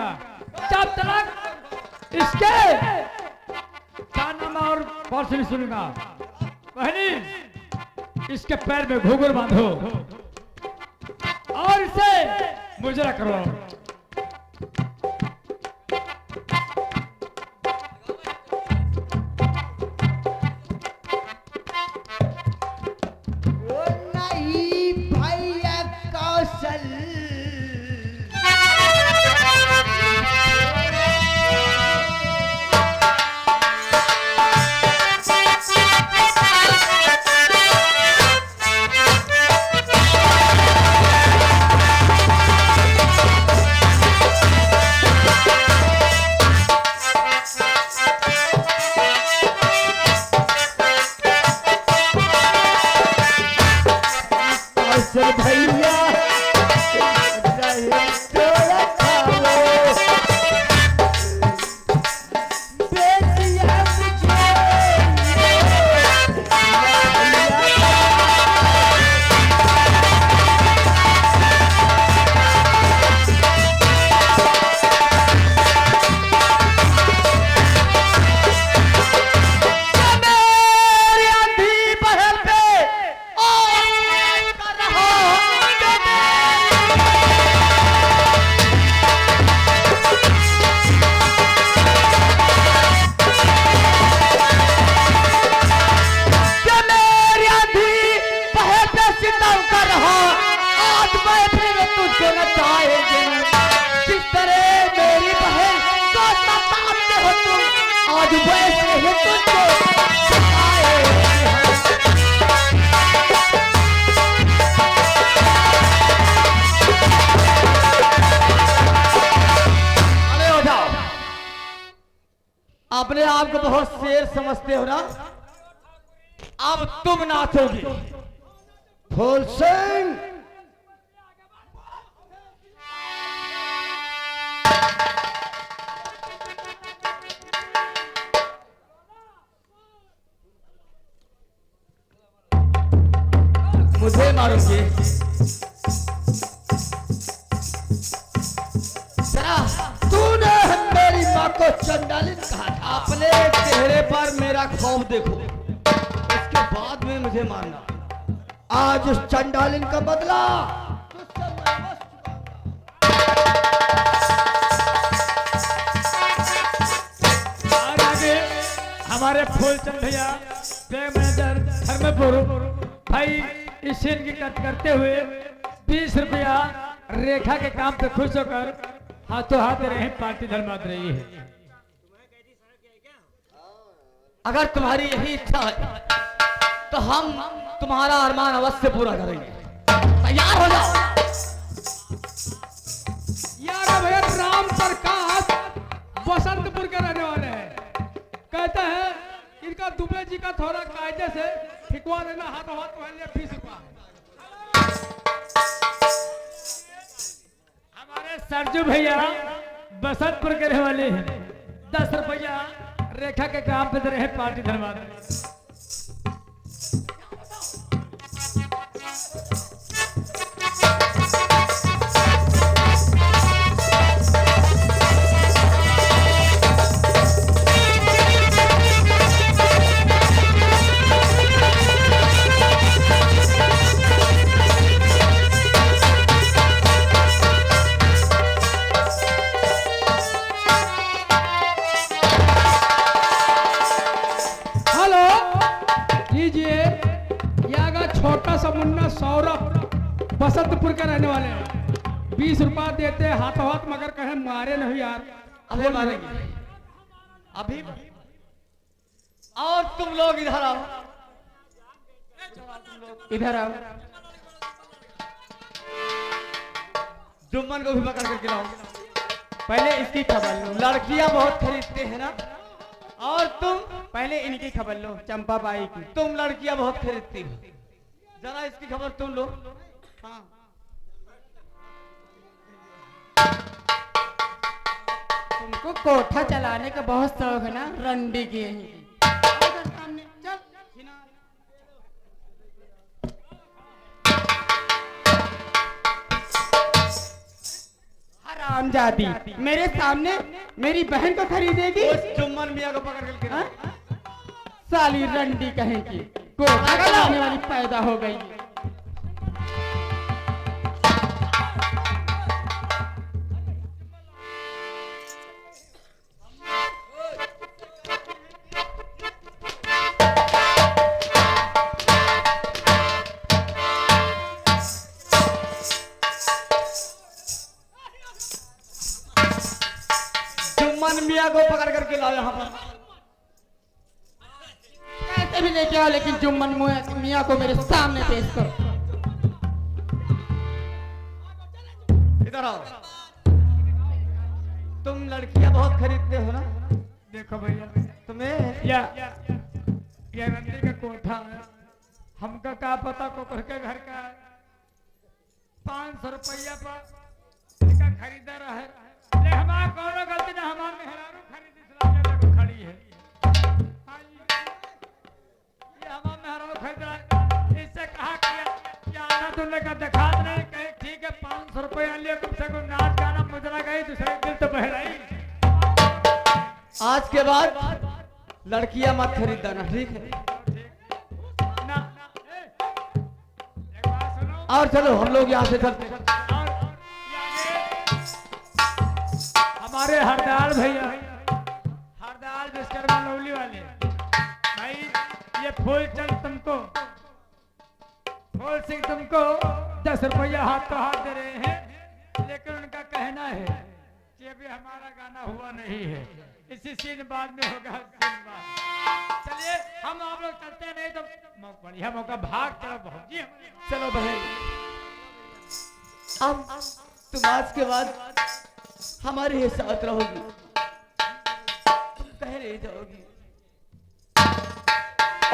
रहूंगा जब तक इसके जानना और बात नहीं सुनूंगा। बहनी इसके पैर में घूंघर बांधो और इसे मुजरा करो। ओ नहीं भैया कौशल भैया अपने आप को बहुत शेर समझते हो ना। अब तुम नाचोगे फूल सिंह। मुझे मारोगे जरा। तूने मेरी माँ को चंडालिन कहा था। अपने चेहरे पर मेरा खौफ देखो, इसके बाद में मुझे मारना। आज उस चंडालिन का बदला आगे हमारे फूलचंद भैया मैनेजर धर्मपुर भाई इस सीन की कट करते हुए 20 रुपया रेखा के काम पे खुश होकर हाथों हाथ दे रहे हैं। पार्टी धर्मात रही है। अगर तुम्हारी यही इच्छा है तो हम तुम्हारा अरमान अवश्य पूरा करेंगे। तैयार हो जाओ। यार भैया राम प्रकाश बसंतपुर के रहने वाले हैं। कहते हैं इनका दुबे जी का थोड़ा कायदे से ठिकवा लेना, हाथों हाथ पहन 20 रुपया। हमारे सरजू भैया बसंतपुर के रहने वाले हैं। 10 रुपया रेखा के काम पे दे रहे हैं। पार्टी धन्यवाद। बसंतपुर के रहने वाले हैं। 20 रुपया देते हाथों हाथ, मगर कहे मारे नहीं यार। अबे मारेंगे अभी। और तुम लोग इधर आओ, इधर आओ। जुम्मन को भी पकड़ करके लाओ। पहले इसकी खबर लो। लड़कियां बहुत खरीदते हैं ना। और तुम पहले इनकी खबर लो, चंपा बाई की। तुम लड़कियां बहुत खरीदती हो। जरा इसकी खबर तुम लो। हाँ। तुमको कोठा चलाने का बहुत शौक है ना, रंडी की यहीं की। सामने चल। हराम हरामजादी मेरे सामने मेरी बहन को खरीदेगी? उस जुम्मन मियाँ को पकड़ के हाँ? साली रंडी कहेगी, कोठा चलाने वाली पैदा हो गई। जुम्मन मियाँ को पकड़ करके लाओ यहाँ पर। कैसे भी लेके आओ, लेकिन जुम्मन मियाँ को मेरे सामने पेश करो। इधर आओ। तुम लड़कियां बहुत खरीदते हो ना? देखो भैया, तुम्हें या ये रंडी का कोठा है, हमका क्या पता कोकर के घर का है। 500 रुपया पर इसका खरीदा रहे, ले हमारा कौनो गलती ना, हमार मेहरारू खरीदी इसलिए देखो खड़ी है। हाँ जी, ये हमार मेहरारू खरीद रहा है। इससे कहा कि आना तुमने का दिखा नहीं, कहे ठीक है 500 रुपया लिए, कम से कम नाच गाना मुजरा गई, दूसरे दिल तो बहराई। आज के बाद लड़कियां मत खरीदना, ठीक है? ना एक बात सुनो, और चलो हम लोग यहाँ से चलते हैं। और हमारे हरदाल भैया, हरदाल विश्वकर्मा लवली वाले भाई, ये फूल चंद तुमको, फूल सिंह तुमको 10 रुपया हाथ तो हाथ दे रहे हैं, लेकिन उनका कहना है कि अभी हमारा गाना हुआ नहीं है, इसी सीन बाद में होगा। सीन बाद चलिए हम आप लोग चलते नहीं तो बढ़िया मौका, भाग चलो बहुत जी। चलो बहन, अब तुम आज के बाद हमारे ही साथ रहोगी, तुम कह नहीं जाओगी।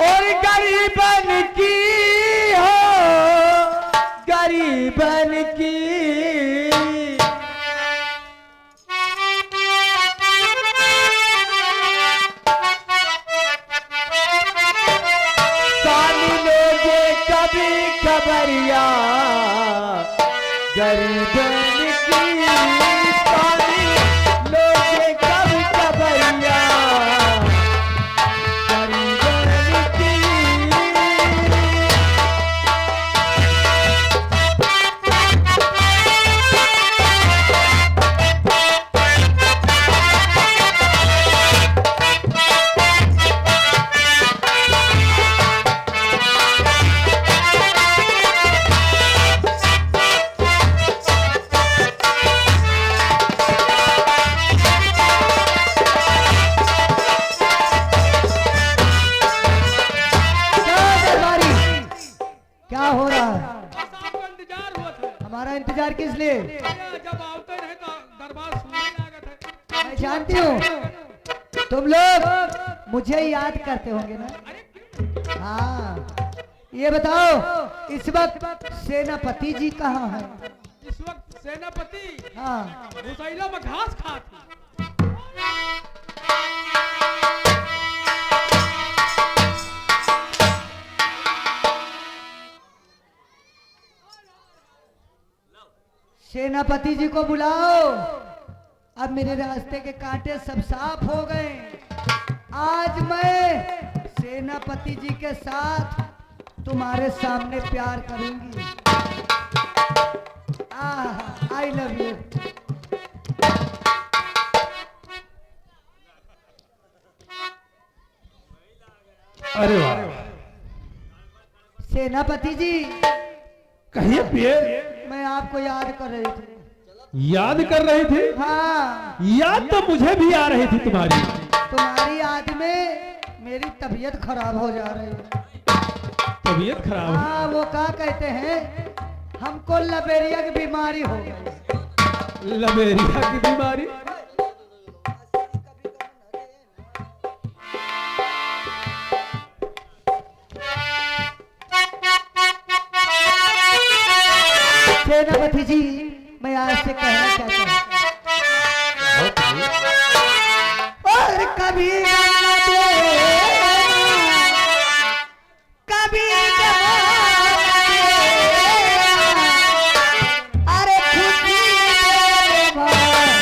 और गरीबन की हो, गरीबन की सानी लोगे कभी खबरिया, गरीबन की सानी लोगे कभी खबरिया, गरीबन की। क्या हो रहा है? बस आपको इंतजार हुआ था, हमारा इंतजार किस लिए? जब आवते रहे तो दरबार सुनने लागत है। मैं जानती हूँ तुम लोग मुझे याद करते होंगे ना। हाँ, ये बताओ इस वक्त सेनापति जी कहाँ हैं? इस वक्त सेनापति हाँ, घुसैला में घास खाती। सेनापति जी को बुलाओ। अब मेरे रास्ते के कांटे सब साफ हो गए। आज मैं सेनापति जी के साथ तुम्हारे सामने प्यार करूंगी। I love you. अरे वाह, सेनापति जी, कहिए पिए। मैं आपको याद कर रही थी। याद कर रही थी? हाँ, याद तो मुझे भी आ रही थी तुम्हारी। तुम्हारी याद में मेरी तबीयत खराब हो जा रही है। तबीयत खराब? हाँ, वो क्या कहते हैं, हमको लबेरिया की बीमारी हो गई। लबेरिया की बीमारी? सेनापति जी, मैं आज से कहना चाहता हूँ, और कभी न देना, कभी न देना, अरे खुशी मेरे भाई।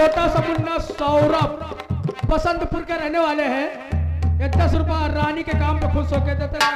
छोटा सा मुन्ना सौरभ बसंतपुर के रहने वाले हैं। ये 10 रुपया रानी के काम पे खुश होके देते हैं।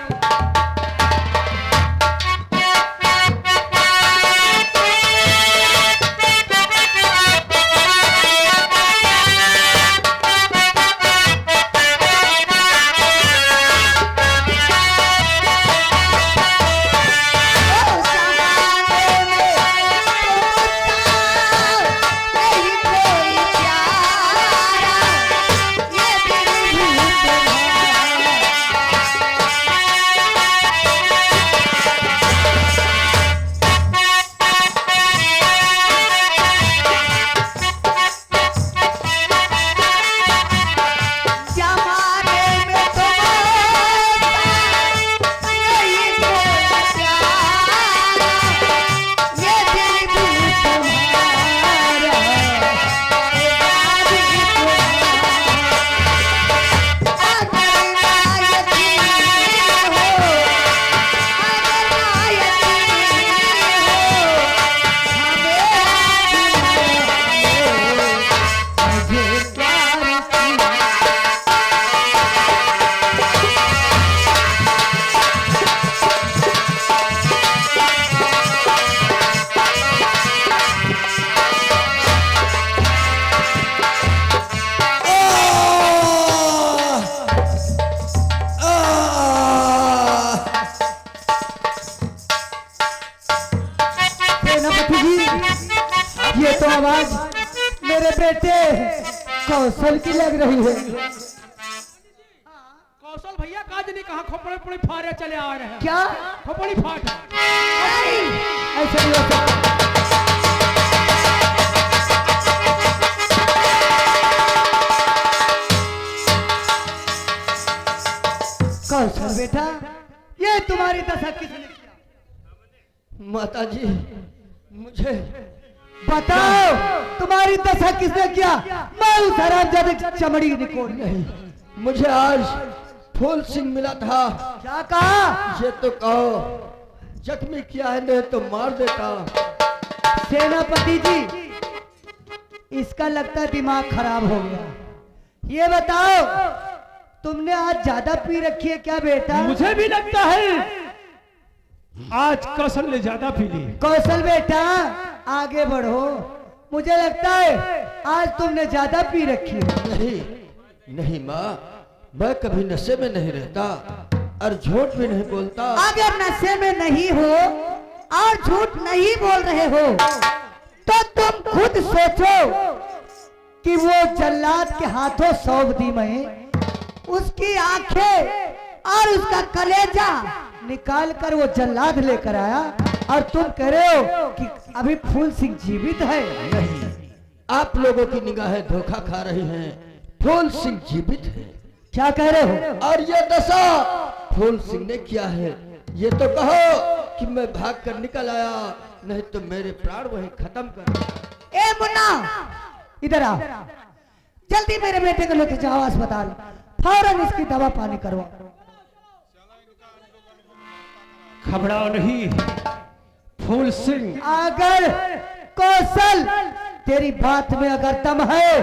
ये तो आवाज मेरे बेटे कौशल की लग रही है। कौशल भैया काज नहीं कहा खोपड़ी पुड़ी फारे चले आ रहे हैं। क्या खोपड़ी फाट ऐसे नहीं हो सकता। कौशल बेटा, ये तुम्हारी दशा किसने किया? माता जी मुझे बताओ, तुम्हारी दशा किसने किया? मैं उस हरामजादे की चमड़ी निकोड़ नहीं। मुझे आज फूल सिंह मिला था। क्या कहा? ये तो कहो जख्मी किया है, नहीं तो मार देता। सेनापति जी, इसका लगता है दिमाग खराब हो गया। ये बताओ, तुमने आज ज्यादा पी रखी है क्या बेटा? मुझे भी लगता है आज कौशल ने ज्यादा पी ली। कौशल बेटा आगे बढ़ो, मुझे लगता है आज तुमने ज्यादा पी रखी है। नहीं नहीं माँ, मैं कभी नशे में नहीं रहता और झूठ भी नहीं बोलता। अगर नशे में नहीं हो और झूठ नहीं बोल रहे हो तो तुम खुद सोचो कि वो जल्लाद के हाथों सौंप दी मैं, उसकी आंखें और उसका कलेजा निकाल कर वो जल्लाद लेकर आया और तुम कह रहे हो कि अभी फूल सिंह जीवित है। नहीं, आप लोगों की निगाहें धोखा खा रही हैं। फूल सिंह जीवित है। क्या कह रहे हो? और ये दशा फूल सिंह ने किया है। ये तो कहो कि मैं भाग कर निकल आया, नहीं तो मेरे प्राण वहीं खत्म कर। ए मुन्ना, इधर आ, जल्दी मेरे बेटे को लेकर जाओ अस्पताल, फौरन इसकी दवा पानी करवाओ। घबराओ नहीं फूल सिंह। अगर कौशल तेरी बात में अगर दम है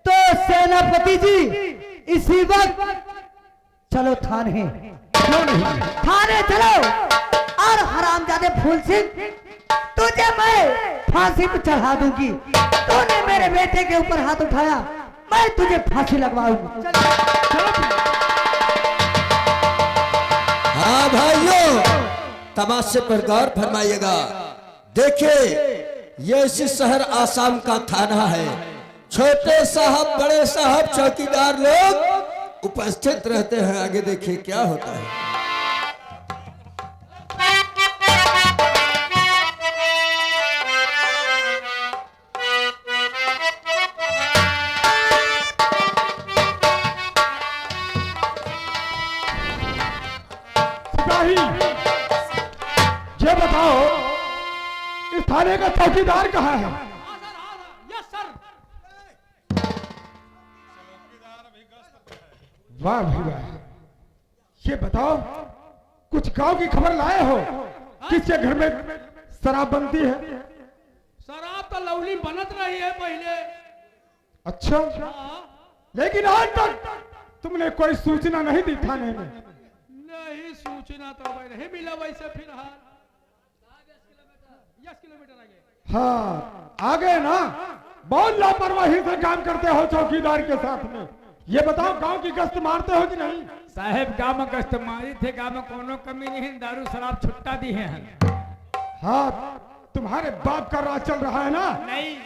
तो सेनापति जी इसी वक्त चलो थाने। क्यों नहीं? थाने चलो और हरामजादे फूल सिंह, तुझे मैं फांसी पे चढ़ा दूंगी। तूने मेरे बेटे के ऊपर हाथ उठाया, मैं तुझे फांसी लगवाऊंगा। हाँ भाइयों, तमाशे पर गौर फरमाइएगा। देखिए, ये इसी शहर आसाम का थाना है। छोटे साहब, बड़े साहब, चौकीदार लोग उपस्थित रहते हैं। आगे देखिए क्या होता है। ये बताओ इस थाने का चौकीदार कहाँ है? Yes sir. वाह भाई वाह, ये बताओ कुछ गांव की खबर लाए हो? किसके घर में शराब बनती है? शराब तो लवली बनत रही है पहले। अच्छा, लेकिन आज तक तुमने कोई सूचना नहीं दी थाने में। नहीं सूचना तो भाई नहीं मिला वैसे फिलहाल। 10 किलोमीटर आगे। हाँ आगे ना, बहुत लापरवाही से काम करते हो चौकीदार के साथ में। ये बताओ गांव की गश्त मारते हो कि नहीं? साहब गांव में गश्त मारी थे, गांव में कोनो कमी नहीं, दारू शराब छुट्टा दी है। हाँ, तुम्हारे बाप का राज चल रहा है ना? नहीं,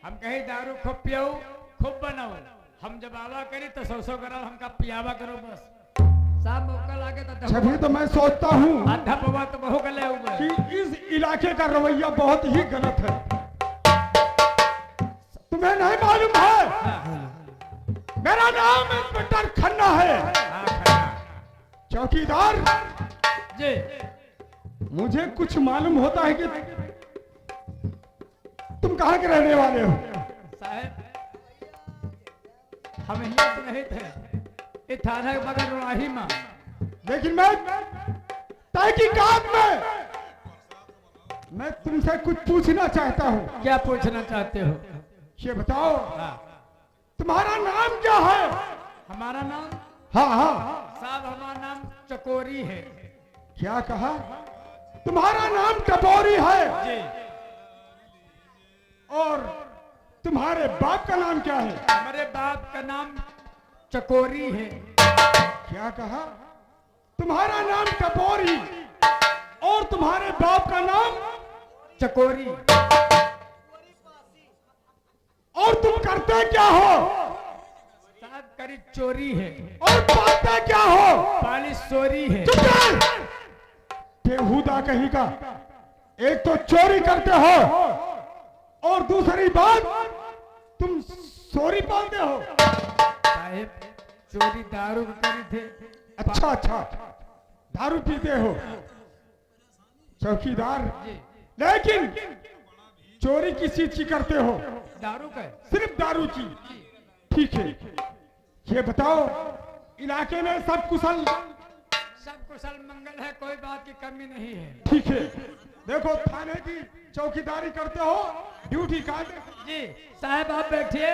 हम कहीं दारू खूब पियो खूब बनाओ, हम जब आवा करी तो 100 ग्राम हमका पियावा करो बस। साहब मौका लागे तो तभी तो मैं सोचता हूँ आधा पवा तो बहु गले हुए कि इस इलाके का रवैया बहुत ही गलत है। तुम्हें नहीं मालूम है, मेरा नाम इंस्पेक्टर खन्ना है। चौकीदार जी, मुझे कुछ मालूम होता है कि तुम कहाँ के रहने वाले हो? साहब हम यहाँ तो नहीं थे, ये थाना के बगल रोही में। लेकिन मैं तहकीकात में मैं तुमसे कुछ पूछना चाहता हूँ। क्या पूछना चाहते हो? ये बताओ तुम्हारा नाम क्या है? हमारा नाम? हाँ हाँ। साहब हमारा नाम चकोरी है। क्या कहा? तुम्हारा नाम टपोरी है? जी। और तुम्हारे बाप का नाम क्या है? हमारे बाप का नाम चकोरी है। क्या कहा? तुम्हारा नाम टपोरी और तुम्हारे बाप का नाम चकोरी। और तुम करते क्या हो? साहब करी चोरी है। और पाते क्या हो? पालिश चोरी है। चुप रह! बेहुदा कहीं का। एक तो चोरी करते हो और दूसरी बात तुम चोरी पालते हो। साहब चोरी दारू की करी थे। अच्छा अच्छा, दारू पीते हो चौकीदार, लेकिन चोरी किस चीज की करते हो? दारू का? सिर्फ दारू की। ठीक है, ये बताओ इलाके में सब कुशल? सब कुशल मंगल है, कोई बात की कमी नहीं है। ठीक है, देखो थाने की चौकीदारी करते हो, ड्यूटी काट। जी साहब आप बैठिए,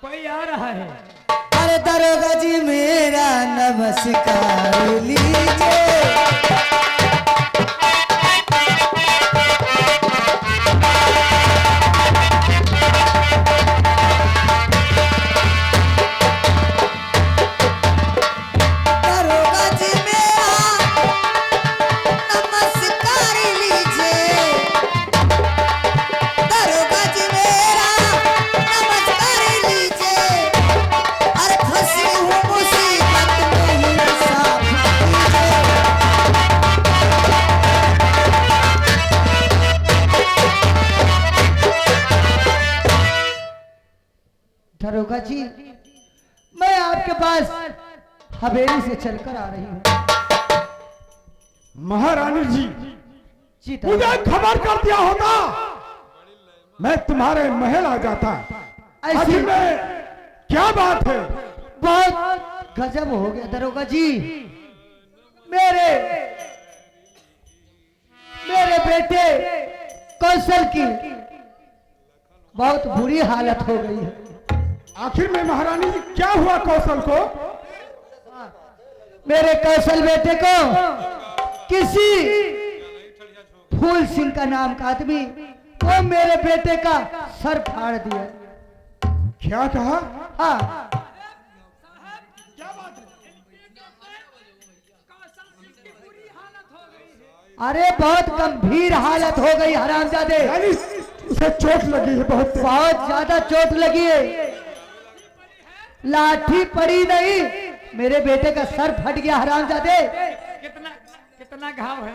कोई आ रहा है। अरे दरोगा जी मेरा नमस्कार लीजिए। दरोगा जी मेरा नमस्कार लीजिए। दरोगा जी मेरा नमस्कार लीजिए। अरे फंसी हूँ मुसीबत में ही इंसाफ कीजिए। दरोगा जी मैं आपके पास हवेली से चलकर आ रही हूँ। महारानी जी, जी मुझे दरोगा, खबर कर दिया होता, मैं तुम्हारे महल आ जाता। ऐसी आखिर में क्या बात है? बहुत गजब हो गया दरोगा जी। मेरे मेरे बेटे कौशल की बहुत बुरी हालत हो गई है। आखिर में महारानी जी क्या हुआ कौशल को? मेरे कौशल बेटे को किसी फूल सिंह का नाम का आदमी वो मेरे बेटे का सर फाड़ दिया। क्या कहा? हाँ, अरे बहुत गंभीर हालत हो गई हरामजादे। यानी उसे चोट लगी है बहुत? बहुत ज्यादा चोट लगी है, लाठी पड़ी नहीं, मेरे बेटे का सर फट गया हरामजादे। कितना कितना घाव है?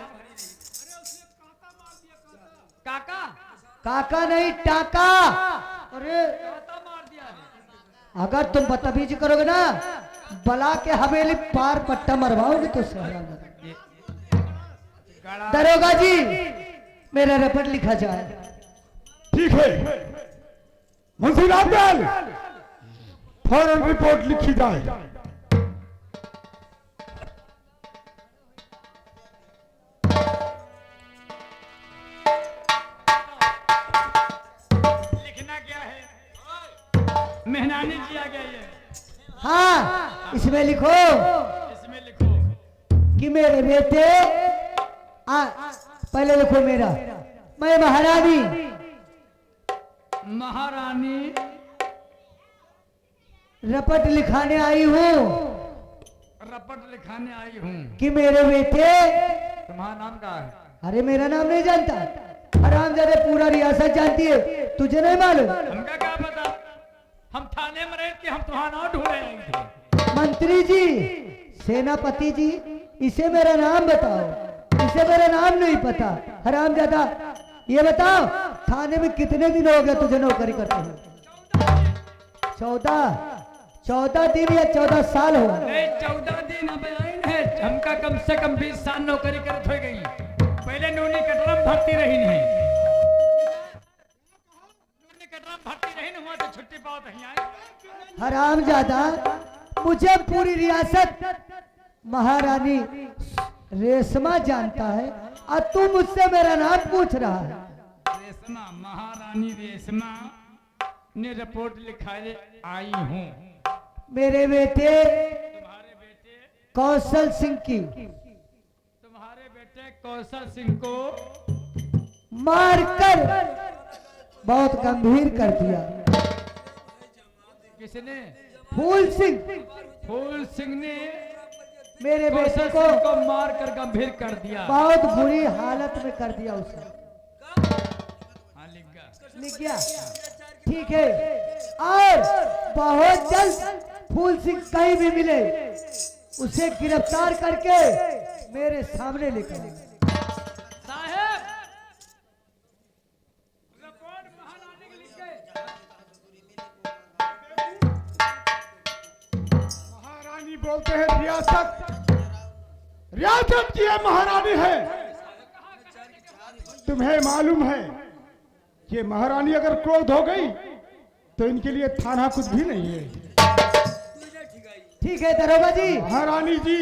काका काका नहीं टाका। अरे अगर तुम बदतमीजी करोगे ना, बला के हवेली पार पट्टा मरवाओगे तो हरामजादे। दरोगा जी मेरा रिपोर्ट लिखा जाए। ठीक है मुंशी रामलाल, फौरन रिपोर्ट लिखी जाए। रानी जी आ गई है। हाँ इसमें लिखो इसमें लिखो कि मेरे बेटे पहले लिखो मेरा, मैं महारानी महारानी रपट लिखाने आई हूँ रपट लिखाने आई हूँ। कि मेरे बेटे, तुम्हारा नाम क्या है? अरे मेरा नाम नहीं जानता, हरामजादे पूरा रियासत जानती है, तुझे नहीं मालूम? हमका क्या पता, हम थाने में रहे थे, हम तुम्हारा नाम ढूंढे आए थे। मंत्री जी, सेनापति जी, इसे मेरा नाम बताओ, इसे मेरा नाम नहीं पता। हरामजादा ये बताओ थाने में कितने दिन हो गए तुझे नौकरी करते हुए? 14 दिन या 14 साल हुआ? नहीं 14 दिन अब आए है, हमका कम से कम 20 साल नौकरी करत हो गई। पहले नूनी कटरा में भर्ती रही नहीं, नूनी कटरा में भर्ती रही नहीं हुआ तो छुट्टी पाओ नहीं आए। हरामजादा, मुझे पूरी रियासत महारानी रेशमा जानता है और तू मुझसे मेरा नाम पूछ रहा है। रेशमा, महारानी रेशमा ने रिपोर्ट लिखाने आई हूँ। मेरे बेटे तुम्हारे बेटे कौशल सिंह की कौशल सिंह को मारकर बहुत गंभीर कर दिया। किसने? फूल सिंह, फूल सिंह ने मेरे बेटे कौशल को सिंह को मार कर गंभीर कर दिया। बहुत बुरी हालत में कर दिया उसे। हाँ, लिख गया। लिख गया? ठीक है, और बहुत जल्द फूल सिंह कहीं भी मिले उसे गिरफ्तार करके मेरे सामने लेकर आए। साहब, रिपोर्ट महारानी की लिख गए। महारानी बोलते हैं रियासत, रियासत की ये महारानी है। तुम्हें मालूम है कि महारानी अगर क्रोध हो गई तो इनके लिए थाना कुछ भी नहीं है। ठीक है दरोगा जी। महारानी जी,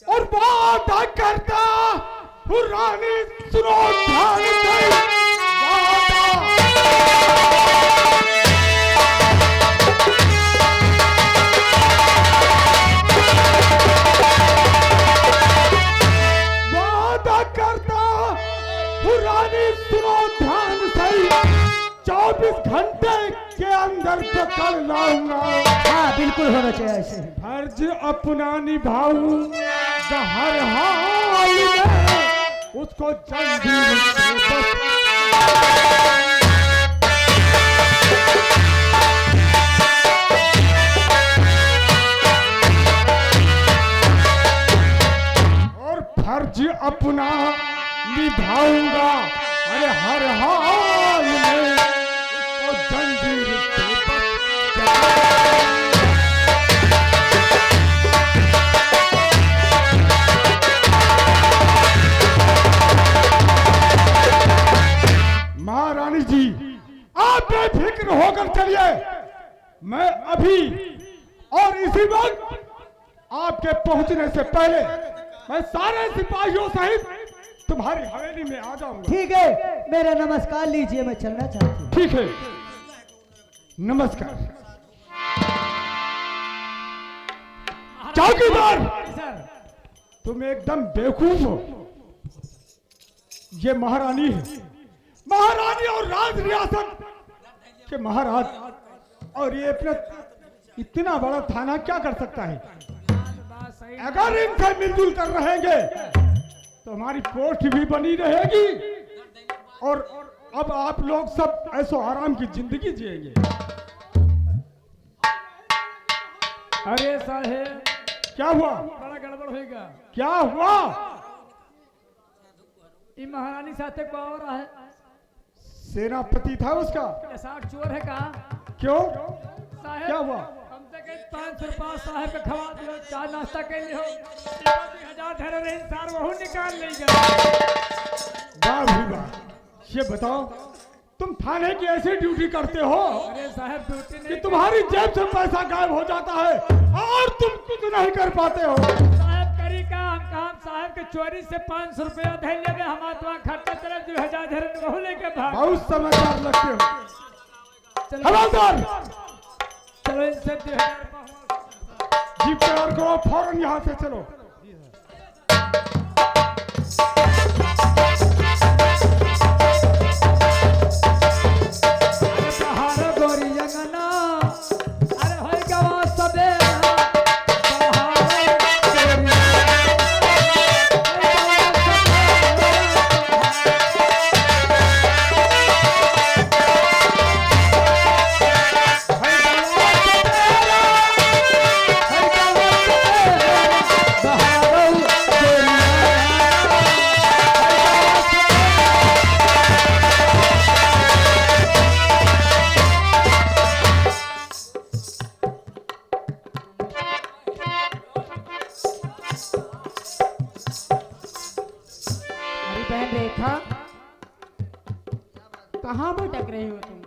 और बात करता हूँ रानी, सुनो ध्यान से बात करता हूँ रानी, सुनो ध्यान से, 24 घंटे के अंदर पकड़ लाऊंगा। हाँ बिल्कुल होना चाहिए ऐसे। फर्ज अपना निभाऊंगा हर हाल में, उसको जंजीर से और फर्ज अपना निभाऊंगा अरे हर हाल में, उसको जंजीर से महारानी जी, आप बेफिक्र होकर चलिए। मैं अभी और इसी वक्त आपके पहुंचने से पहले मैं सारे सिपाहियों सहित तुम्हारी हवेली में आ जाऊंगा। ठीक है, मेरा नमस्कार लीजिए, मैं चलना चाहती हूँ। ठीक है, नमस्कार। चौकीदार, तुम एकदम बेवकूफ हो। ये महारानी है, महारानी और राज रियासत के महाराज, और ये अपना इतना बड़ा थाना क्या कर सकता है? अगर इनसे मिलजुल कर रहेंगे तो हमारी पोस्ट भी बनी रहेगी और अब आप लोग सब ऐसो आराम की जिंदगी जिएंगे। अरे साहेब, क्या हुआ? बड़ा गड़बड़ होगा। क्या हुआ? ये महारानी साथे को और है, सेनापति था उसका। ये 60 चोर है कहा? क्यों? साहेब, क्या हुआ? कम से कम 500 रुपया साहेब के खवा दियो, चाय नाश्ता कर लियो, 1000 धरे रहे इंसान वहू निकाल लेगा। वाह भी वाह। ये बताओ, तुम थाने की ऐसी ड्यूटी करते हो अरे साहब, ड्यूटी कि नहीं तुम्हारी जेब से पैसा गायब हो जाता है और तुम कुछ नहीं कर पाते हो। साहब करी का हम साहब के चोरी से 500 रुपया धैल लेवे, हमारा तो खर्चा चले 2000 धरे वहू लेके भाग। बहुत समझदार लगते हो। चलो। हवलदार, चलो इनसे 2000 जीप तैयार करो, फौरन यहाँ से चलो। सहारा गोरी जंगना अरे होय गवा सबेरा अरे बहन रेखा, कहाँ भटक रही हो तुम?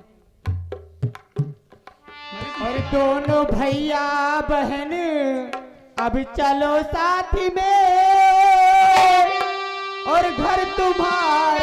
और दोनों भैया बहन अब चलो साथ में, और घर तुम्हारा